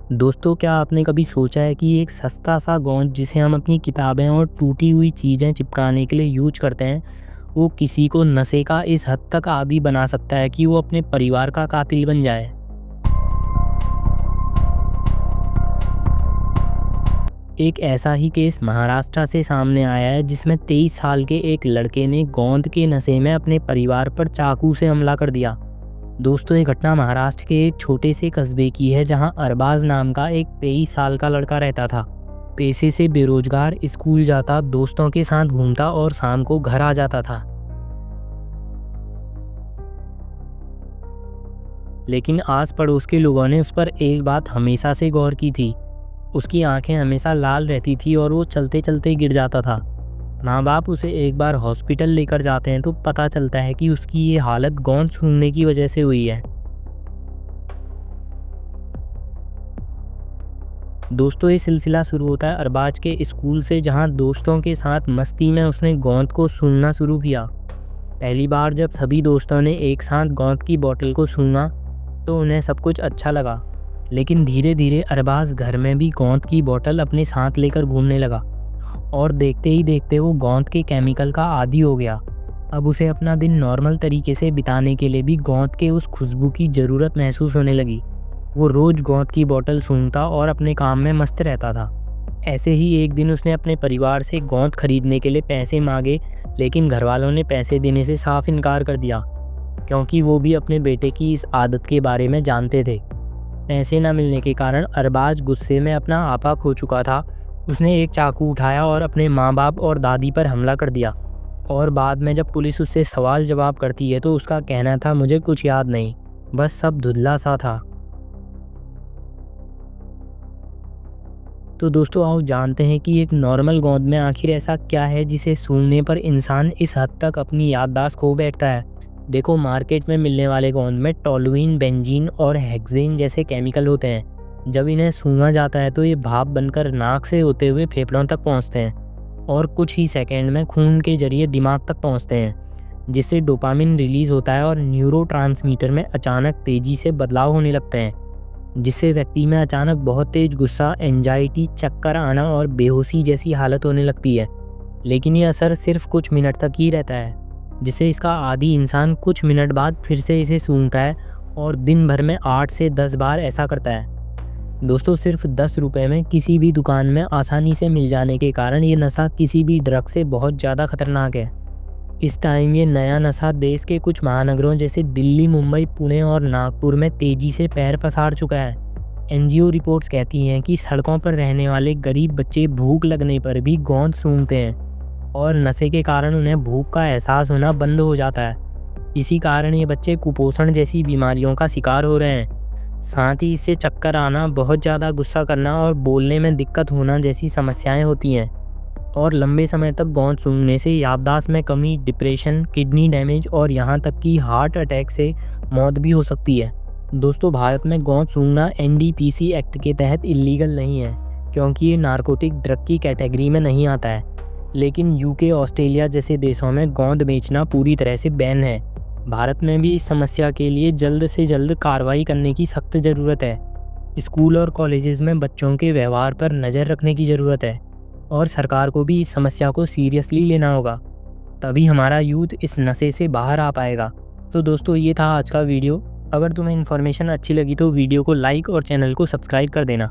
दोस्तों, क्या आपने कभी सोचा है कि एक सस्ता सा गोंद जिसे हम अपनी किताबें और टूटी हुई चीज़ें चिपकाने के लिए यूज करते हैं, वो किसी को नशे का इस हद तक आदी बना सकता है कि वो अपने परिवार का कातिल बन जाए। एक ऐसा ही केस महाराष्ट्र से सामने आया है जिसमें 23 साल के एक लड़के ने गोंद के नशे में अपने परिवार पर चाकू से हमला कर दिया। दोस्तों, ये घटना महाराष्ट्र के एक छोटे से कस्बे की है जहां अरबाज नाम का एक 23 साल का लड़का रहता था। पेशे से बेरोजगार, स्कूल जाता, दोस्तों के साथ घूमता और शाम को घर आ जाता था। लेकिन आस पड़ोस के लोगों ने उस पर एक बात हमेशा से गौर की थी। उसकी आंखें हमेशा लाल रहती थी और वो चलते चलते गिर जाता था। माँ बाप उसे एक बार हॉस्पिटल लेकर जाते हैं तो पता चलता है कि उसकी ये हालत गोंद सूंघने की वजह से हुई है। दोस्तों, ये सिलसिला शुरू होता है अरबाज के स्कूल से, जहाँ दोस्तों के साथ मस्ती में उसने गोंद को सूंघना शुरू किया। पहली बार जब सभी दोस्तों ने एक साथ गोंद की बोतल को सूंघा तो उन्हें सब कुछ अच्छा लगा। लेकिन धीरे धीरे अरबाज घर में भी गोंद की बोतल अपने साथ लेकर घूमने लगा और देखते ही देखते वो गोंद के केमिकल का आदी हो गया। अब उसे अपना दिन नॉर्मल तरीके से बिताने के लिए भी गोंद के उस खुशबू की ज़रूरत महसूस होने लगी। वो रोज़ गोंद की बोतल सूंघता और अपने काम में मस्त रहता था। ऐसे ही एक दिन उसने अपने परिवार से गोंद खरीदने के लिए पैसे मांगे, लेकिन घरवालों ने पैसे देने से साफ इनकार कर दिया, क्योंकि वो भी अपने बेटे की इस आदत के बारे में जानते थे। पैसे न मिलने के कारण अरबाज गुस्से में अपना आपा खो चुका था। उसने एक चाकू उठाया और अपने माँ बाप और दादी पर हमला कर दिया। और बाद में जब पुलिस उससे सवाल जवाब करती है तो उसका कहना था, मुझे कुछ याद नहीं, बस सब धुंधला सा था। तो दोस्तों, आओ जानते हैं कि एक नॉर्मल गोंद में आखिर ऐसा क्या है जिसे सूंघने पर इंसान इस हद तक अपनी याददाश्त खो बैठता है। देखो, मार्केट में मिलने वाले गोंद में टोलुइन, बेंजीन और हेक्सेन जैसे केमिकल होते हैं। जब इन्हें सूंघा जाता है तो ये भाप बनकर नाक से होते हुए फेफड़ों तक पहुंचते हैं और कुछ ही सेकंड में खून के जरिए दिमाग तक पहुंचते हैं, जिससे डोपामिन रिलीज होता है और न्यूरोट्रांसमीटर में अचानक तेजी से बदलाव होने लगते हैं, जिससे व्यक्ति में अचानक बहुत तेज गुस्सा, एंजाइटी, चक्कर आना और बेहोशी जैसी हालत होने लगती है। लेकिन ये असर सिर्फ कुछ मिनट तक ही रहता है, जिससे इसका आदी इंसान कुछ मिनट बाद फिर से इसे सूंघता है और दिन भर में 8 से 10 बार ऐसा करता है। दोस्तों, सिर्फ 10 रुपए में किसी भी दुकान में आसानी से मिल जाने के कारण ये नशा किसी भी ड्रग से बहुत ज़्यादा खतरनाक है। इस टाइम ये नया नशा देश के कुछ महानगरों जैसे दिल्ली, मुंबई, पुणे और नागपुर में तेजी से पैर पसार चुका है। एनजीओ रिपोर्ट्स कहती हैं कि सड़कों पर रहने वाले गरीब बच्चे भूख लगने पर भी गोंद सूंघते हैं और नशे के कारण उन्हें भूख का एहसास होना बंद हो जाता है। इसी कारण ये बच्चे कुपोषण जैसी बीमारियों का शिकार हो रहे हैं। साथ ही इससे चक्कर आना, बहुत ज़्यादा गुस्सा करना और बोलने में दिक्कत होना जैसी समस्याएं होती हैं। और लंबे समय तक गोंद सूंघने से याददाश्त में कमी, डिप्रेशन, किडनी डैमेज और यहाँ तक कि हार्ट अटैक से मौत भी हो सकती है। दोस्तों, भारत में गोंद सूंघना एनडीपीसी एक्ट के तहत इलीगल नहीं है, क्योंकि ये नारकोटिक ड्रग की कैटेगरी में नहीं आता है। लेकिन यूके, ऑस्ट्रेलिया जैसे देशों में गोंद बेचना पूरी तरह से बैन है। भारत में भी इस समस्या के लिए जल्द से जल्द कार्रवाई करने की सख्त ज़रूरत है। स्कूल और कॉलेजेस में बच्चों के व्यवहार पर नज़र रखने की ज़रूरत है और सरकार को भी इस समस्या को सीरियसली लेना होगा। तभी हमारा यूथ इस नशे से बाहर आ पाएगा। तो दोस्तों, ये था आज का वीडियो। अगर तुम्हें इन्फॉर्मेशन अच्छी लगी तो वीडियो को लाइक और चैनल को सब्सक्राइब कर देना।